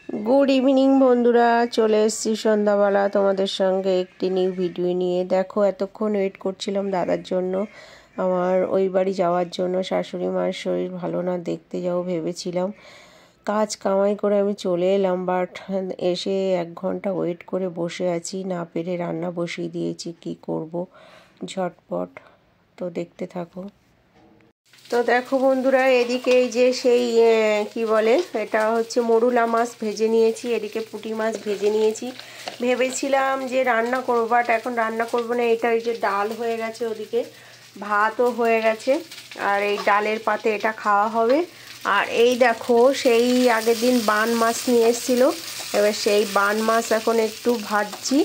Good evening बंधुरा चले एसेছি সন্ধ্যাবেলা তোমাদের সঙ্গে একটি নিউ ভিডিও নিয়ে। দেখো এতক্ষণ ওয়েট করছিলাম দাদার জন্য, আমার ওই বাড়ি যাওয়ার জন্য। শাশুড়ি মার শরীর ভালো না, দেখতে যাও ভেবেছিলাম। কাজ কামাই করে আমি চলে এলাম, বাট এসে 1 ঘন্টা ওয়েট করে বসে আছি, না পেরে রান্না বসিয়ে দিয়েছি। কি করব ঝটপট, তো দেখতে থাকো। তো দেখো বন্ধুরা, এদিকে এই যে সেই কি বলে, এটা হচ্ছে মরুলা মাছ ভেজে নিয়েছি, এদিকে পুঁটি মাছ ভেজে নিয়েছি। ভেবেছিলাম যে রান্না করবো, বাট এখন রান্না করবো না। এটা এই যে ডাল হয়ে গেছে, ওদিকে ভাতও হয়ে গেছে, আর এই ডালের পাতে এটা খাওয়া হবে। আর এই দেখো সেই আগের দিন বান মাছ নিয়ে এসেছিলো, এবার সেই বান মাছ এখন একটু ভাজছি।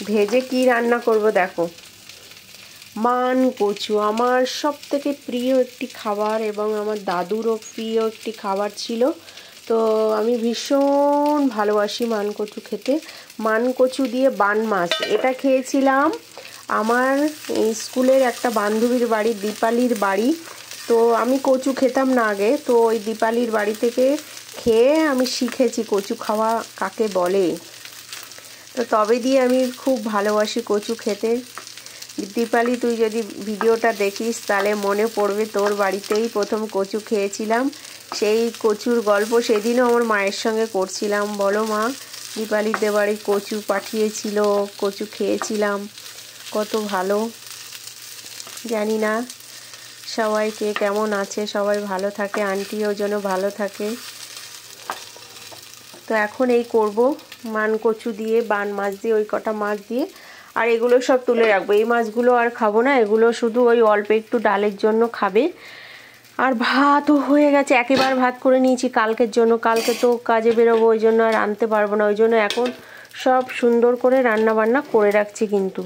ভেজে কি রান্না করব দেখো। মান কচু আমার সব থেকে প্রিয় একটি খাবার, এবং আমার দাদুরও প্রিয় একটি খাবার ছিল। তো আমি ভীষণ ভালোবাসি মান কচু খেতে। মান কচু দিয়ে বান মাছ এটা খেয়েছিলাম আমার স্কুলের একটা বান্ধবীর বাড়ি, দীপালির বাড়ি। তো আমি কচু খেতাম না আগে, তো ওই দীপালির বাড়ি থেকে খেয়ে আমি শিখেছি কচু খাওয়া কাকে বলে। তো তবে দিয়ে আমি খুব ভালোবাসি কচু খেতে। দীপালি, তুই যদি ভিডিওটা দেখিস তাহলে মনে পড়বে, তোর বাড়িতেই প্রথম কচু খেয়েছিলাম। সেই কচুর গল্প সেদিনও আমার মায়ের সঙ্গে করছিলাম। বলো মা, দীপালিদের বাড়ি কচু পাঠিয়েছিল, কচু খেয়েছিলাম, কত ভালো। জানি না সবাই কে কেমন আছে, সবাই ভালো থাকে, আন্টিও যেন ভালো থাকে। তো এখন এই করব মান কচু দিয়ে বান মাছ দিয়ে, ওই কটা মাছ দিয়ে। আর এগুলো সব তুলে রাখবো, এই মাছগুলো আর খাবো না, এগুলো শুধু ওই অল্প একটু ডালের জন্য খাবে। আর ভাতও হয়ে গেছে, একেবারে ভাত করে নিয়েছি কালকের জন্য। কালকে তো কাজে বেরোবো, ওই জন্য আর আনতে পারবো না, ওই জন্য এখন সব সুন্দর করে রান্না বান্না করে রাখছি। কিন্তু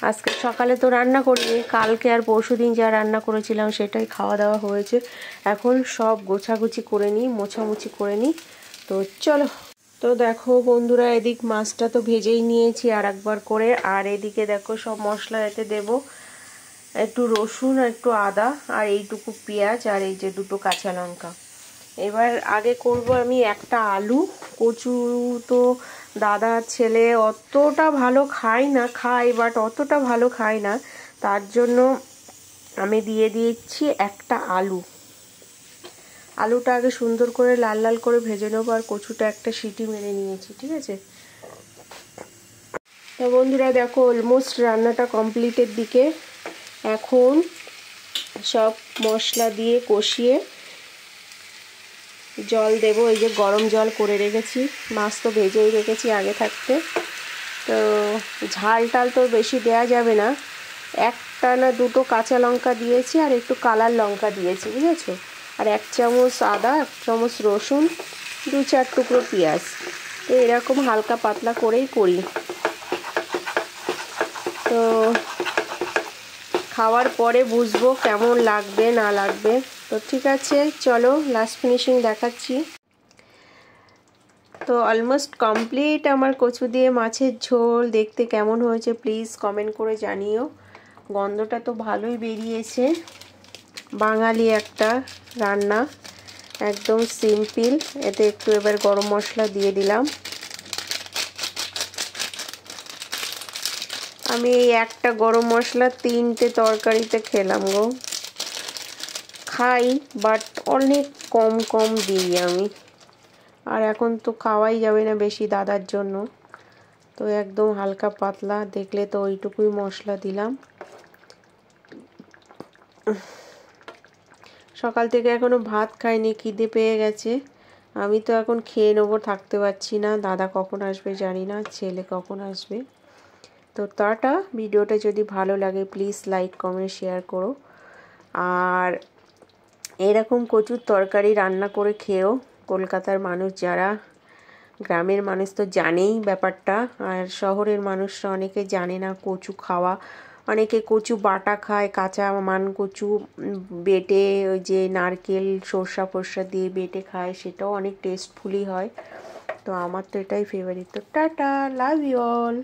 আজকে সকালে তো রান্না করিনি, কালকে আর পরশুদিন যা রান্না করেছিলাম সেটাই খাওয়া দাওয়া হয়েছে। এখন সব গোছাগুছি করে নিই, মোছামুছি করে নিই। তো চলো। তো দেখো বন্ধুরা, এদিক মাছটা তো ভেজেই নিয়েছি আর একবার করে। আর এদিকে দেখো সব মশলা এতে দেব, একটু রসুন, একটু আদা, আর এইটুকু পেঁয়াজ, আর এই যে 2টো কাঁচা লঙ্কা। এবার আগে করব আমি একটা আলু। কচু তো দাদার ছেলে অতটা ভালো খায় না, খায় বাট অতটা ভালো খায় না, তার জন্য আমি দিয়ে দিচ্ছি একটা আলু। আলুটা আগে সুন্দর করে লাল লাল করে ভেজে নেবো, আর কচুটা একটা সিটি মেরে নিয়েছি, ঠিক আছে। তো বন্ধুরা দেখো, অলমোস্ট রান্নাটা কমপ্লিটের দিকে। এখন সব মশলা দিয়ে কষিয়ে জল দেব। এই যে গরম জল করে রেখেছি, মাছ তো ভেজেই রেখেছি আগে থাকতে। তো ঝাল টাল তো বেশি দেয়া যাবে না, একটা না 2টো কাঁচা লঙ্কা দিয়েছি, আর একটু কালার লঙ্কা দিয়েছি, বুঝেছো। আর 1 চামচ আদা, 1 চামচ রসুন, 2-4 টুকরো পেঁয়াজ। তো এরকম হালকা পাতলা করেই করি। তো খাওয়ার পরে বুঝবো কেমন লাগবে না লাগবে। তো ঠিক আছে, চলো লাস্ট ফিনিশিং দেখাচ্ছি। তো অলমোস্ট কমপ্লিট আমার কচু দিয়ে মাছের ঝোল। দেখতে কেমন হয়েছে প্লিজ কমেন্ট করে জানিও। গন্ধটা তো ভালোই বেরিয়েছে। বাঙালি একটা রান্না, একদম সিম্পল। এতে একটু এবার গরম মশলা দিয়ে দিলাম। আমি এই একটা গরম মশলা 3টে তরকারিতে খেলাম গো। খাই বাট অনেক কম কম দিই আমি, আর এখন তো খাওয়াই যাবে না বেশি দাদার জন্য। তো একদম হালকা পাতলা, দেখলে তো ওইটুকুই মশলা দিলাম। সকাল থেকে এখনো ভাত খাইনি, খিদে পেয়ে গেছে। আমি তো এখন খেয়ে নেবো, থাকতে পারছি না। দাদা কখন আসবে জানি না, ছেলে কখন আসবে। তো টাটা। ভিডিওটা যদি ভালো লাগে প্লিজ লাইক কমেন্ট শেয়ার করো, আর এরকম কচুর তরকারি রান্না করে খেও। কলকাতার মানুষ যারা, গ্রামের মানুষ তো জানেই ব্যাপারটা, আর শহরের মানুষরা অনেকে জানে না কচু খাওয়া। অনেকে কচু বাটা খায়, কাঁচা মান কচু বেটে ওই যে নারকেল সর্ষা ফর্ষা দিয়ে বেটে খায়, সেটাও অনেক টেস্টফুলি হয়। তো আমার তো এটাই ফেভারিট। তো টাটা, লাভ ইউ অল।